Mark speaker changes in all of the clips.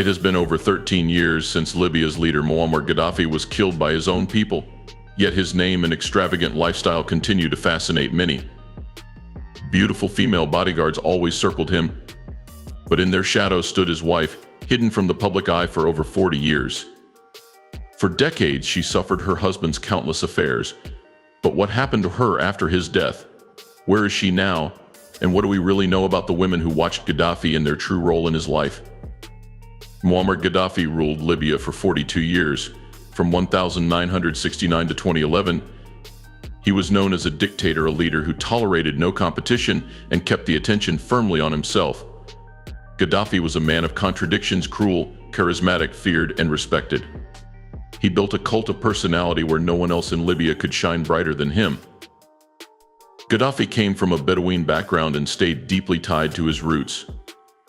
Speaker 1: has been over 13 years since Libya's leader Muammar Gaddafi was killed by his own people, yet his name and extravagant lifestyle continue to fascinate many. Beautiful female bodyguards always circled him, but in their shadow stood his wife, hidden from the public eye for over 40 years. For decades, she suffered her husband's countless affairs. But what happened to her after his death? Where is she now? And what do we really know about the women who watched Gaddafi and their true role in his life? Muammar Gaddafi ruled Libya for 42 years, from 1969 to 2011. He was known as a dictator, a leader who tolerated no competition and kept the attention firmly on himself. Gaddafi was a man of contradictions, cruel, charismatic, feared, and respected. He built a cult of personality where no one else in Libya could shine brighter than him. Gaddafi came from a Bedouin background and stayed deeply tied to his roots.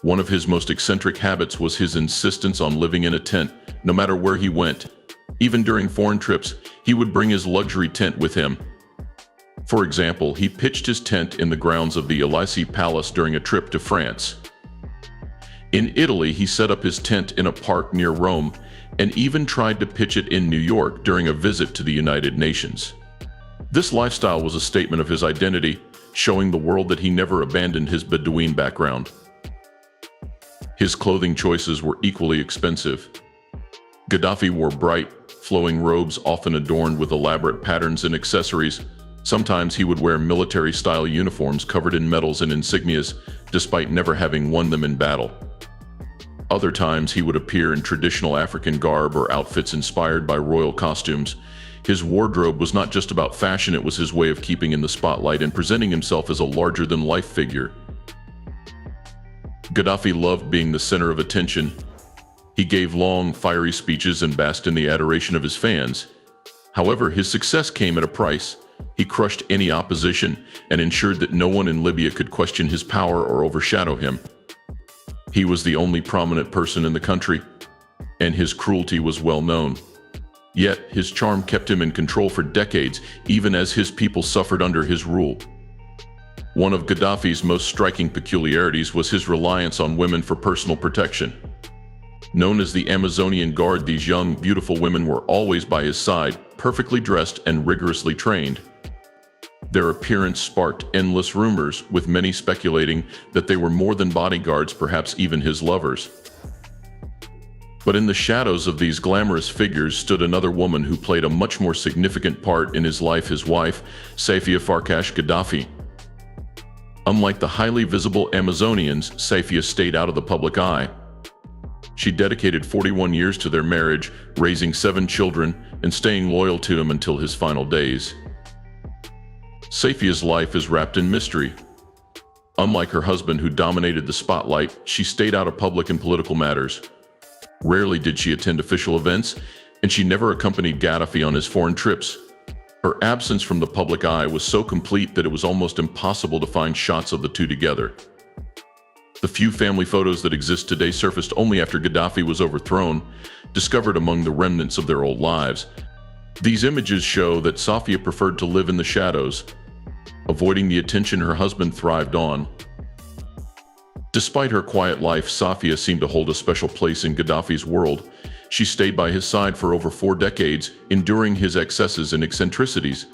Speaker 1: One of his most eccentric habits was his insistence on living in a tent, no matter where he went. Even during foreign trips, he would bring his luxury tent with him. For example, he pitched his tent in the grounds of the Elysee Palace during a trip to France. In Italy, he set up his tent in a park near Rome and even tried to pitch it in New York during a visit to the United Nations. This lifestyle was a statement of his identity, showing the world that he never abandoned his Bedouin background. His clothing choices were equally expensive. Gaddafi wore bright, flowing robes often adorned with elaborate patterns and accessories. Sometimes he would wear military-style uniforms covered in medals and insignias, despite never having won them in battle. Other times he would appear in traditional African garb or outfits inspired by royal costumes. His wardrobe was not just about fashion, it was his way of keeping in the spotlight and presenting himself as a larger-than-life figure. Gaddafi loved being the center of attention. He gave long, fiery speeches and basked in the adoration of his fans. However, his success came at a price. He crushed any opposition and ensured that no one in Libya could question his power or overshadow him. He was the only prominent person in the country, and his cruelty was well known. Yet, his charm kept him in control for decades, even as his people suffered under his rule. One of Gaddafi's most striking peculiarities was his reliance on women for personal protection. Known as the Amazonian Guard, these young, beautiful women were always by his side, perfectly dressed and rigorously trained. Their appearance sparked endless rumors, with many speculating that they were more than bodyguards, perhaps even his lovers. But in the shadows of these glamorous figures stood another woman who played a much more significant part in his life, his wife, Safiya Farkash Gaddafi. Unlike the highly visible Amazonians, Safiya stayed out of the public eye. She dedicated 41 years to their marriage, raising 7 children and staying loyal to him until his final days. Safiya's life is wrapped in mystery. Unlike her husband, who dominated the spotlight, she stayed out of public and political matters. Rarely did she attend official events, and she never accompanied Gaddafi on his foreign trips. Her absence from the public eye was so complete that it was almost impossible to find shots of the two together. The few family photos that exist today surfaced only after Gaddafi was overthrown, discovered among the remnants of their old lives. These images show that Safiya preferred to live in the shadows, avoiding the attention her husband thrived on. Despite her quiet life, Safiya seemed to hold a special place in Gaddafi's world. She stayed by his side for over 4 decades, enduring his excesses and eccentricities.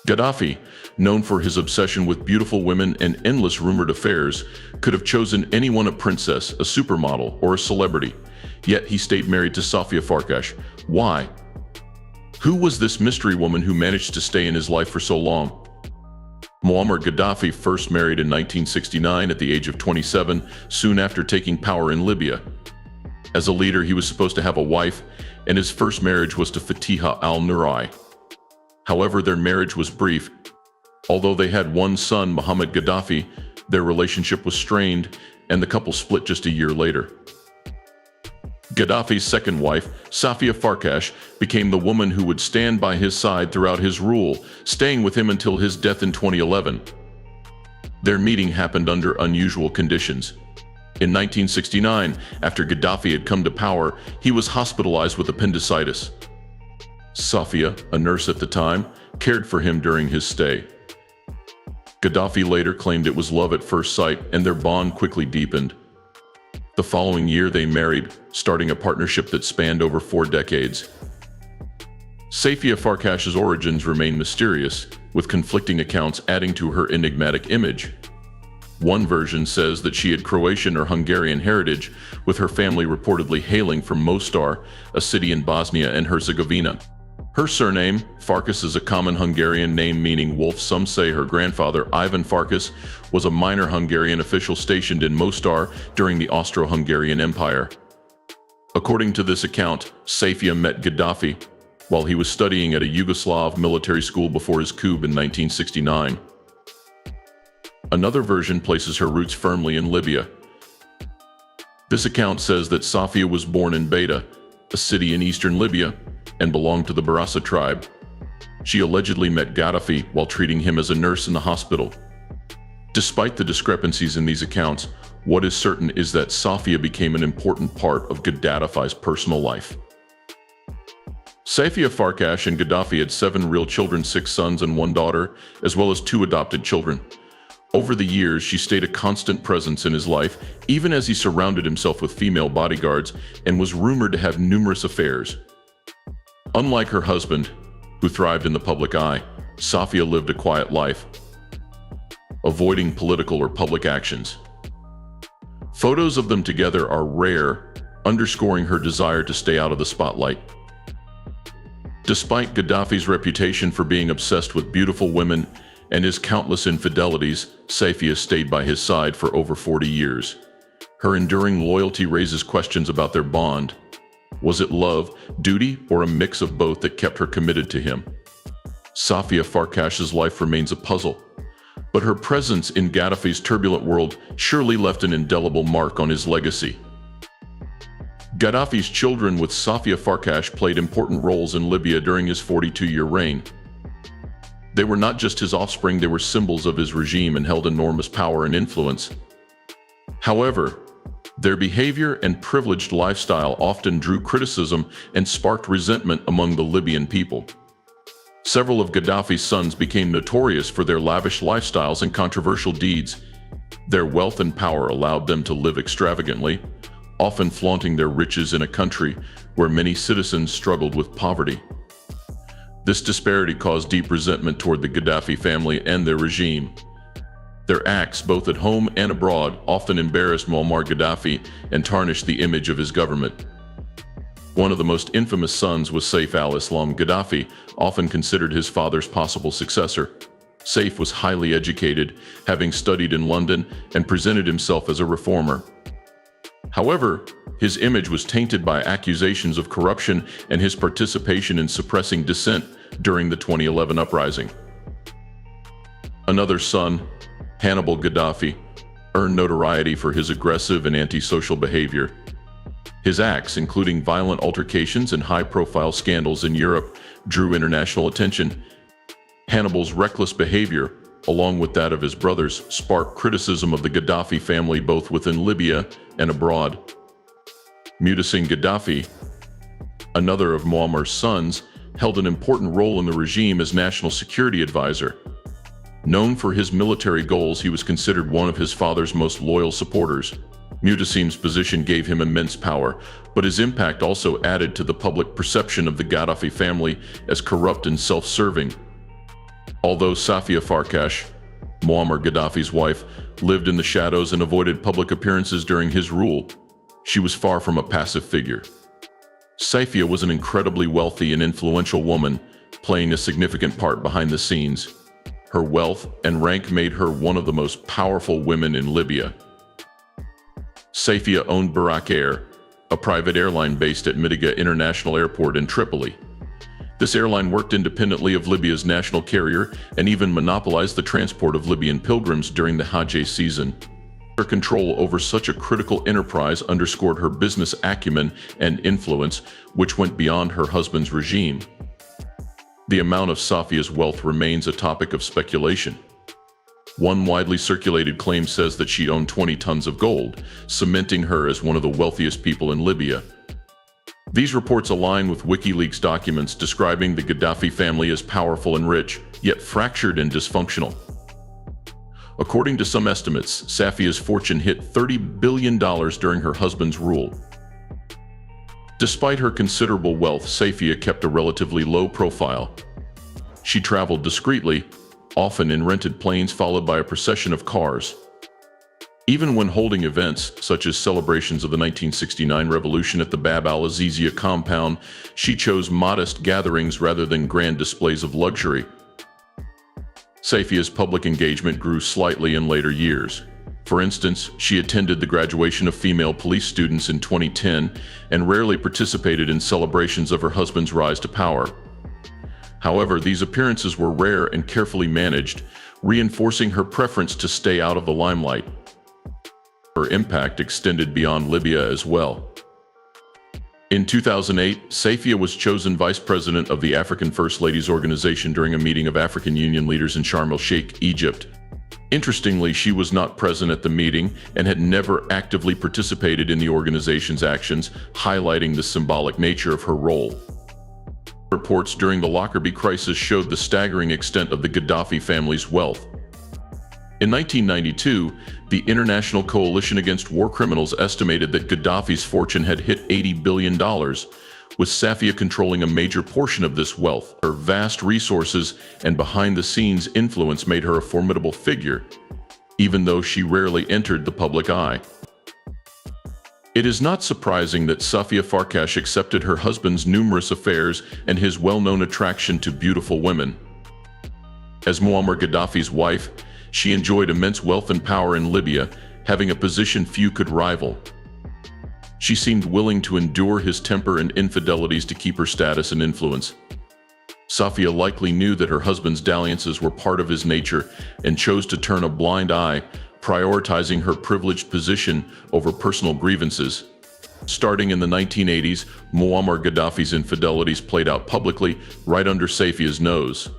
Speaker 1: Gaddafi, known for his obsession with beautiful women and endless rumored affairs, could have chosen anyone, a princess, a supermodel, or a celebrity. Yet he stayed married to Safiya Farkash. Why? Who was this mystery woman who managed to stay in his life for so long? Muammar Gaddafi first married in 1969 at the age of 27, soon after taking power in Libya. As a leader, he was supposed to have a wife, and his first marriage was to Fatiha al-Nurai. However, their marriage was brief. Although they had one son, Muhammad Gaddafi, their relationship was strained, and the couple split just a year later. Gaddafi's second wife, Safiya Farkash, became the woman who would stand by his side throughout his rule, staying with him until his death in 2011. Their meeting happened under unusual conditions. In 1969, after Gaddafi had come to power, he was hospitalized with appendicitis. Safiya, a nurse at the time, cared for him during his stay. Gaddafi later claimed it was love at first sight, and their bond quickly deepened. The following year they married, starting a partnership that spanned over 4 decades. Safia Farkash's origins remain mysterious, with conflicting accounts adding to her enigmatic image. One version says that she had Croatian or Hungarian heritage, with her family reportedly hailing from Mostar, a city in Bosnia and Herzegovina. Her surname, Farkas, is a common Hungarian name meaning wolf. Some say her grandfather, Ivan Farkas, was a minor Hungarian official stationed in Mostar during the Austro-Hungarian Empire. According to this account, Safia met Gaddafi while he was studying at a Yugoslav military school before his coup in 1969. Another version places her roots firmly in Libya. This account says that Safia was born in Beta, a city in eastern Libya, and belonged to the Barassa tribe. She allegedly met Gaddafi while treating him as a nurse in the hospital. Despite the discrepancies in these accounts, what is certain is that Safia became an important part of Gaddafi's personal life. Safia Farkash and Gaddafi had 7 real children, 6 sons and 1 daughter, as well as 2 adopted children. Over the years, she stayed a constant presence in his life, even as he surrounded himself with female bodyguards and was rumored to have numerous affairs. Unlike her husband, who thrived in the public eye, Safia lived a quiet life, avoiding political or public actions. Photos of them together are rare, underscoring her desire to stay out of the spotlight. Despite Gaddafi's reputation for being obsessed with beautiful women and his countless infidelities, Safia stayed by his side for over 40 years. Her enduring loyalty raises questions about their bond. Was it love, duty, or a mix of both that kept her committed to him? Safia Farkash's life remains a puzzle, but her presence in Gaddafi's turbulent world surely left an indelible mark on his legacy. Gaddafi's children with Safia Farkash played important roles in Libya during his 42-year reign. They were not just his offspring, they were symbols of his regime and held enormous power and influence. However, their behavior and privileged lifestyle often drew criticism and sparked resentment among the Libyan people. Several of Gaddafi's sons became notorious for their lavish lifestyles and controversial deeds. Their wealth and power allowed them to live extravagantly, often flaunting their riches in a country where many citizens struggled with poverty. This disparity caused deep resentment toward the Gaddafi family and their regime. Their acts, both at home and abroad, often embarrassed Muammar Gaddafi and tarnished the image of his government. One of the most infamous sons was Saif al-Islam Gaddafi, often considered his father's possible successor. Saif was highly educated, having studied in London, and presented himself as a reformer. However, his image was tainted by accusations of corruption and his participation in suppressing dissent during the 2011 uprising. Another son, Hannibal Gaddafi, earned notoriety for his aggressive and antisocial behavior. His acts, including violent altercations and high-profile scandals in Europe, drew international attention. Hannibal's reckless behavior, along with that of his brothers, sparked criticism of the Gaddafi family both within Libya and abroad. Muhsin Gaddafi, another of Muammar's sons, held an important role in the regime as national security advisor. Known for his military goals, he was considered one of his father's most loyal supporters. Muhsin's position gave him immense power, but his impact also added to the public perception of the Gaddafi family as corrupt and self-serving. Although Safia Farkash, Muammar Gaddafi's wife, lived in the shadows and avoided public appearances during his rule, she was far from a passive figure. Safia was an incredibly wealthy and influential woman, playing a significant part behind the scenes. Her wealth and rank made her one of the most powerful women in Libya. Safia owned Barak Air, a private airline based at Mitiga International Airport in Tripoli. This airline worked independently of Libya's national carrier and even monopolized the transport of Libyan pilgrims during the Hajj season. Her control over such a critical enterprise underscored her business acumen and influence, which went beyond her husband's regime. The amount of Safia's wealth remains a topic of speculation. One widely circulated claim says that she owned 20 tons of gold, cementing her as one of the wealthiest people in Libya. These reports align with WikiLeaks documents describing the Gaddafi family as powerful and rich, yet fractured and dysfunctional. According to some estimates, Safia's fortune hit $30 billion during her husband's rule. Despite her considerable wealth, Safia kept a relatively low profile. She traveled discreetly, often in rented planes followed by a procession of cars. Even when holding events, such as celebrations of the 1969 revolution at the Bab al-Azizia compound, she chose modest gatherings rather than grand displays of luxury. Safia's public engagement grew slightly in later years. For instance, she attended the graduation of female police students in 2010 and rarely participated in celebrations of her husband's rise to power. However, these appearances were rare and carefully managed, reinforcing her preference to stay out of the limelight. Her impact extended beyond Libya as well. In 2008, Safia was chosen vice president of the African First Ladies Organization during a meeting of African Union leaders in Sharm el-Sheikh, Egypt. Interestingly, she was not present at the meeting and had never actively participated in the organization's actions, highlighting the symbolic nature of her role. Reports during the Lockerbie crisis showed the staggering extent of the Gaddafi family's wealth. In 1992, the International Coalition Against War Criminals estimated that Gaddafi's fortune had hit $80 billion, with Safia controlling a major portion of this wealth. Her vast resources and behind-the-scenes influence made her a formidable figure, even though she rarely entered the public eye. It is not surprising that Safia Farkash accepted her husband's numerous affairs and his well-known attraction to beautiful women. As Muammar Gaddafi's wife, she enjoyed immense wealth and power in Libya, having a position few could rival. She seemed willing to endure his temper and infidelities to keep her status and influence. Safia likely knew that her husband's dalliances were part of his nature and chose to turn a blind eye, prioritizing her privileged position over personal grievances. Starting in the 1980s, Muammar Gaddafi's infidelities played out publicly, right under Safia's nose.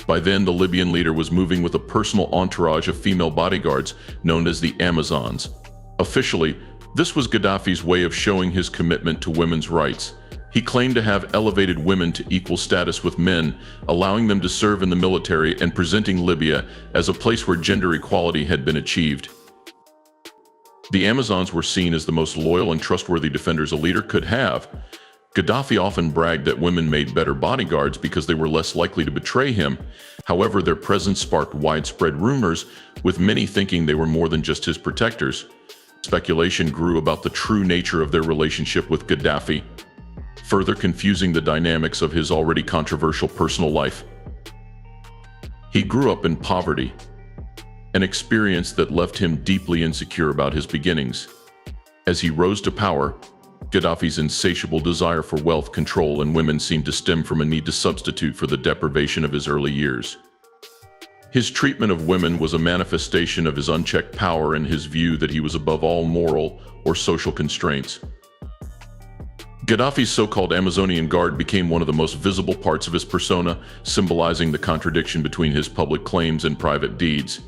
Speaker 1: By then, the Libyan leader was moving with a personal entourage of female bodyguards known as the Amazons. Officially, this was Gaddafi's way of showing his commitment to women's rights. He claimed to have elevated women to equal status with men, allowing them to serve in the military and presenting Libya as a place where gender equality had been achieved. The Amazons were seen as the most loyal and trustworthy defenders a leader could have. Gaddafi often bragged that women made better bodyguards because they were less likely to betray him. However, their presence sparked widespread rumors, with many thinking they were more than just his protectors. Speculation grew about the true nature of their relationship with Gaddafi, further confusing the dynamics of his already controversial personal life. He grew up in poverty, an experience that left him deeply insecure about his beginnings. As he rose to power, Gaddafi's insatiable desire for wealth, control, and women seemed to stem from a need to substitute for the deprivation of his early years. His treatment of women was a manifestation of his unchecked power and his view that he was above all moral or social constraints. Gaddafi's so-called Amazonian Guard became one of the most visible parts of his persona, symbolizing the contradiction between his public claims and private deeds.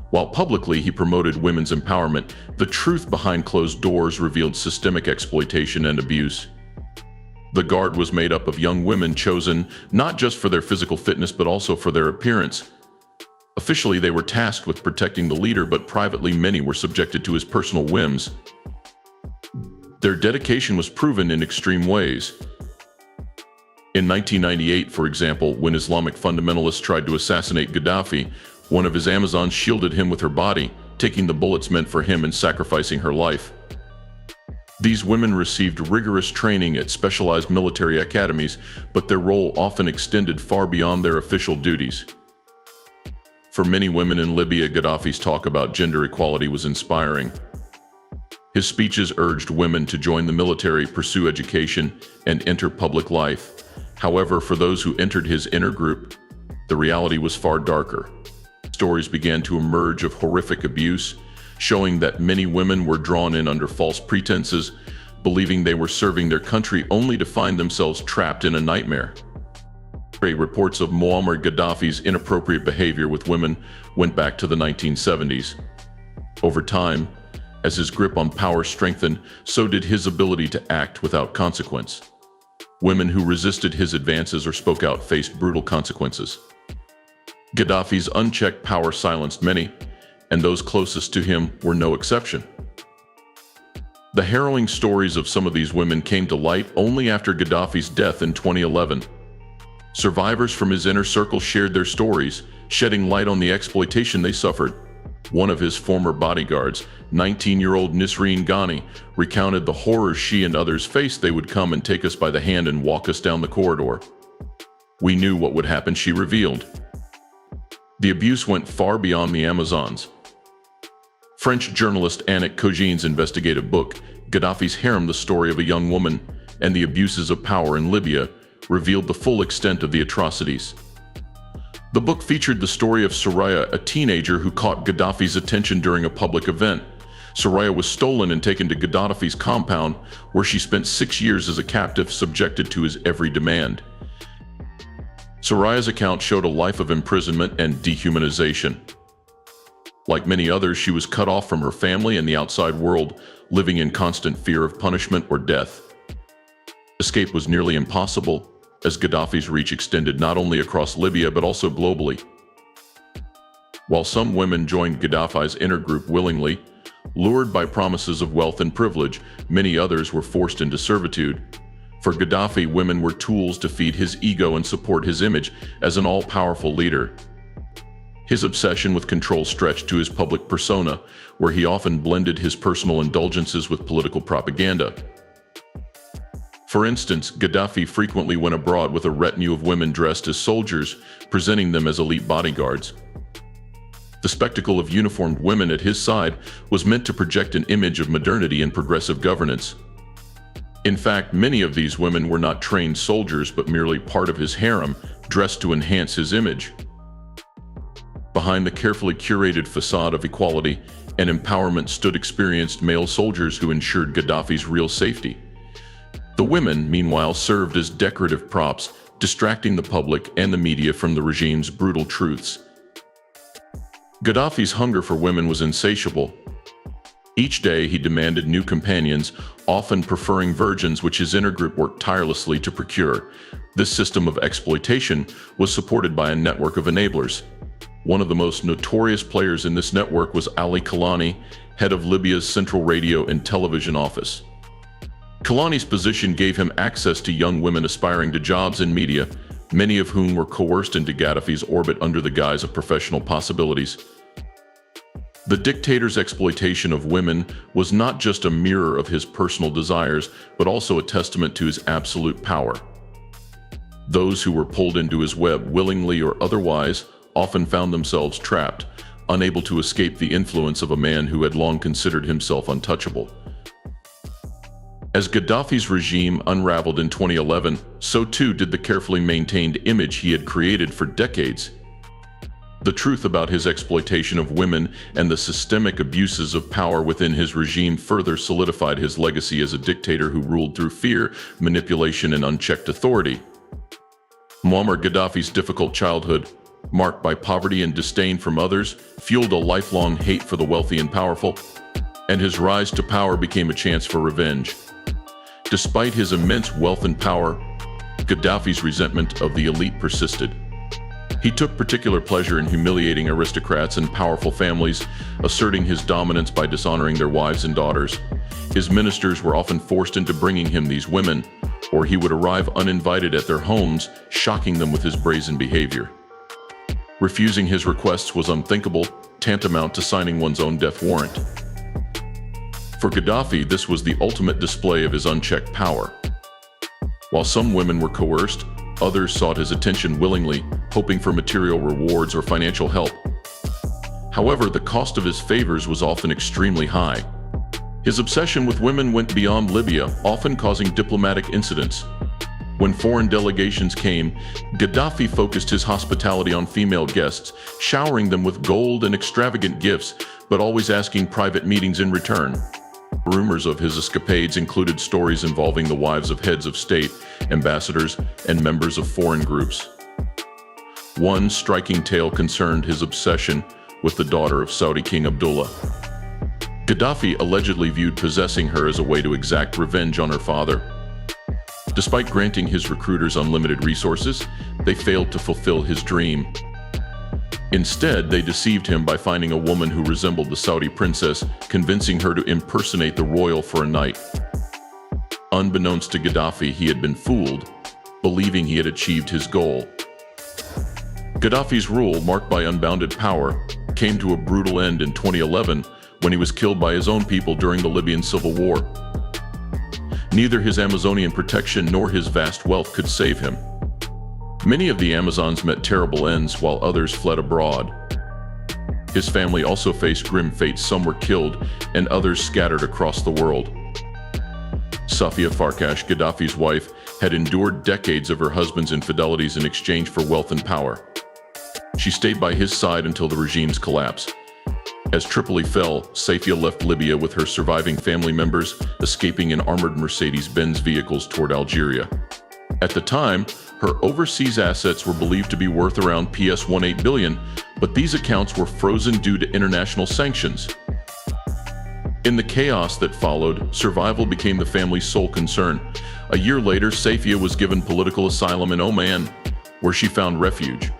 Speaker 1: While publicly he promoted women's empowerment, the truth behind closed doors revealed systemic exploitation and abuse. The Guard was made up of young women chosen not just for their physical fitness but also for their appearance. Officially, they were tasked with protecting the leader, but privately many were subjected to his personal whims. Their dedication was proven in extreme ways. In 1998, for example, when Islamic fundamentalists tried to assassinate Gaddafi, one of his Amazons shielded him with her body, taking the bullets meant for him and sacrificing her life. These women received rigorous training at specialized military academies, but their role often extended far beyond their official duties. For many women in Libya, Gaddafi's talk about gender equality was inspiring. His speeches urged women to join the military, pursue education, and enter public life. However, for those who entered his inner group, the reality was far darker. Stories began to emerge of horrific abuse, showing that many women were drawn in under false pretenses, believing they were serving their country only to find themselves trapped in a nightmare. Reports of Muammar Gaddafi's inappropriate behavior with women went back to the 1970s. Over time, as his grip on power strengthened, so did his ability to act without consequence. Women who resisted his advances or spoke out faced brutal consequences. Gaddafi's unchecked power silenced many, and those closest to him were no exception. The harrowing stories of some of these women came to light only after Gaddafi's death in 2011. Survivors from his inner circle shared their stories, shedding light on the exploitation they suffered. One of his former bodyguards, 19-year-old Nisreen Ghani, recounted the horrors she and others faced. They would come and take us by the hand and walk us down the corridor. We knew what would happen, she revealed. The abuse went far beyond the Amazons. French journalist Annick Cogin's investigative book, Gaddafi's Harem: The Story of a Young Woman and the Abuses of Power in Libya, revealed the full extent of the atrocities. The book featured the story of Soraya, a teenager who caught Gaddafi's attention during a public event. Soraya was stolen and taken to Gaddafi's compound, where she spent 6 years as a captive, subjected to his every demand. Soraya's account showed a life of imprisonment and dehumanization. Like many others, she was cut off from her family and the outside world, living in constant fear of punishment or death. Escape was nearly impossible, as Gaddafi's reach extended not only across Libya but also globally. While some women joined Gaddafi's inner group willingly, lured by promises of wealth and privilege, many others were forced into servitude. For Gaddafi, women were tools to feed his ego and support his image as an all-powerful leader. His obsession with control stretched to his public persona, where he often blended his personal indulgences with political propaganda. For instance, Gaddafi frequently went abroad with a retinue of women dressed as soldiers, presenting them as elite bodyguards. The spectacle of uniformed women at his side was meant to project an image of modernity and progressive governance. In fact, many of these women were not trained soldiers but merely part of his harem, dressed to enhance his image. Behind the carefully curated facade of equality and empowerment stood experienced male soldiers who ensured Gaddafi's real safety. The women, meanwhile, served as decorative props, distracting the public and the media from the regime's brutal truths. Gaddafi's hunger for women was insatiable. Each day he demanded new companions, often preferring virgins, which his inner group worked tirelessly to procure. This system of exploitation was supported by a network of enablers. One of the most notorious players in this network was Ali Kalani, head of Libya's Central Radio and Television Office. Kalani's position gave him access to young women aspiring to jobs in media, many of whom were coerced into Gaddafi's orbit under the guise of professional possibilities. The dictator's exploitation of women was not just a mirror of his personal desires, but also a testament to his absolute power. Those who were pulled into his web, willingly or otherwise, often found themselves trapped, unable to escape the influence of a man who had long considered himself untouchable. As Gaddafi's regime unraveled in 2011, so too did the carefully maintained image he had created for decades. The truth about his exploitation of women and the systemic abuses of power within his regime further solidified his legacy as a dictator who ruled through fear, manipulation, and unchecked authority. Muammar Gaddafi's difficult childhood, marked by poverty and disdain from others, fueled a lifelong hate for the wealthy and powerful, and his rise to power became a chance for revenge. Despite his immense wealth and power, Gaddafi's resentment of the elite persisted. He took particular pleasure in humiliating aristocrats and powerful families, asserting his dominance by dishonoring their wives and daughters. His ministers were often forced into bringing him these women, or he would arrive uninvited at their homes, shocking them with his brazen behavior. Refusing his requests was unthinkable, tantamount to signing one's own death warrant. For Gaddafi, this was the ultimate display of his unchecked power. While some women were coerced, others sought his attention willingly, hoping for material rewards or financial help. However, the cost of his favors was often extremely high. His obsession with women went beyond Libya, often causing diplomatic incidents. When foreign delegations came, Gaddafi focused his hospitality on female guests, showering them with gold and extravagant gifts, but always asking private meetings in return. Rumors of his escapades included stories involving the wives of heads of state, ambassadors, and members of foreign groups. One striking tale concerned his obsession with the daughter of Saudi King Abdullah. Gaddafi allegedly viewed possessing her as a way to exact revenge on her father. Despite granting his recruiters unlimited resources, they failed to fulfill his dream. Instead, they deceived him by finding a woman who resembled the Saudi princess, convincing her to impersonate the royal for a night. Unbeknownst to Gaddafi, he had been fooled, believing he had achieved his goal. Gaddafi's rule, marked by unbounded power, came to a brutal end in 2011 when he was killed by his own people during the Libyan civil war. Neither his Amazonian protection nor his vast wealth could save him. Many of the Amazons met terrible ends while others fled abroad. His family also faced grim fates. Some were killed and others scattered across the world. Safiya Farkash, Gaddafi's wife, had endured decades of her husband's infidelities in exchange for wealth and power. She stayed by his side until the regime's collapse. As Tripoli fell, Safiya left Libya with her surviving family members, escaping in armored Mercedes-Benz vehicles toward Algeria. At the time, her overseas assets were believed to be worth around PS18 billion, but these accounts were frozen due to international sanctions. In the chaos that followed, survival became the family's sole concern. A year later, Safiya was given political asylum in Oman, where she found refuge.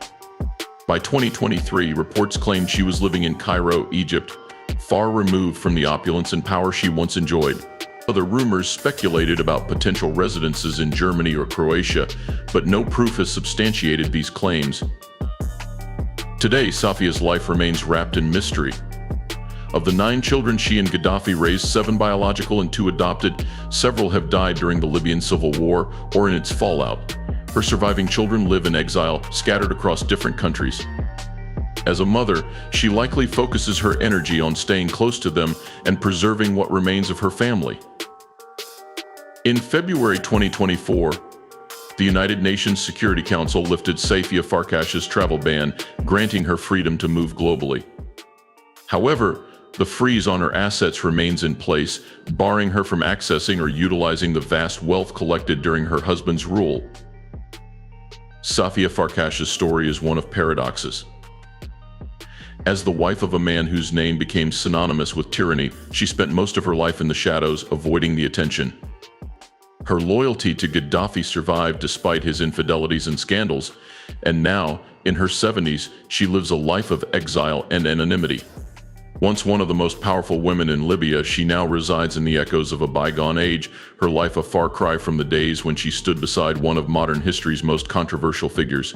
Speaker 1: By 2023, reports claimed she was living in Cairo, Egypt, far removed from the opulence and power she once enjoyed. Other rumors speculated about potential residences in Germany or Croatia, but no proof has substantiated these claims. Today, Safiya's life remains wrapped in mystery. Of the 9 children she and Gaddafi raised, 7 biological and 2 adopted, several have died during the Libyan civil war or in its fallout. Her surviving children live in exile, scattered across different countries. As a mother, she likely focuses her energy on staying close to them and preserving what remains of her family. In February 2024, the United Nations Security Council lifted Safiya Farkash's travel ban, granting her freedom to move globally. However, the freeze on her assets remains in place, barring her from accessing or utilizing the vast wealth collected during her husband's rule. Safiya Farkash's story is one of paradoxes. As the wife of a man whose name became synonymous with tyranny, she spent most of her life in the shadows, avoiding the attention. Her loyalty to Gaddafi survived despite his infidelities and scandals, and now, in her 70s, she lives a life of exile and anonymity. Once one of the most powerful women in Libya, she now resides in the echoes of a bygone age, her life a far cry from the days when she stood beside one of modern history's most controversial figures.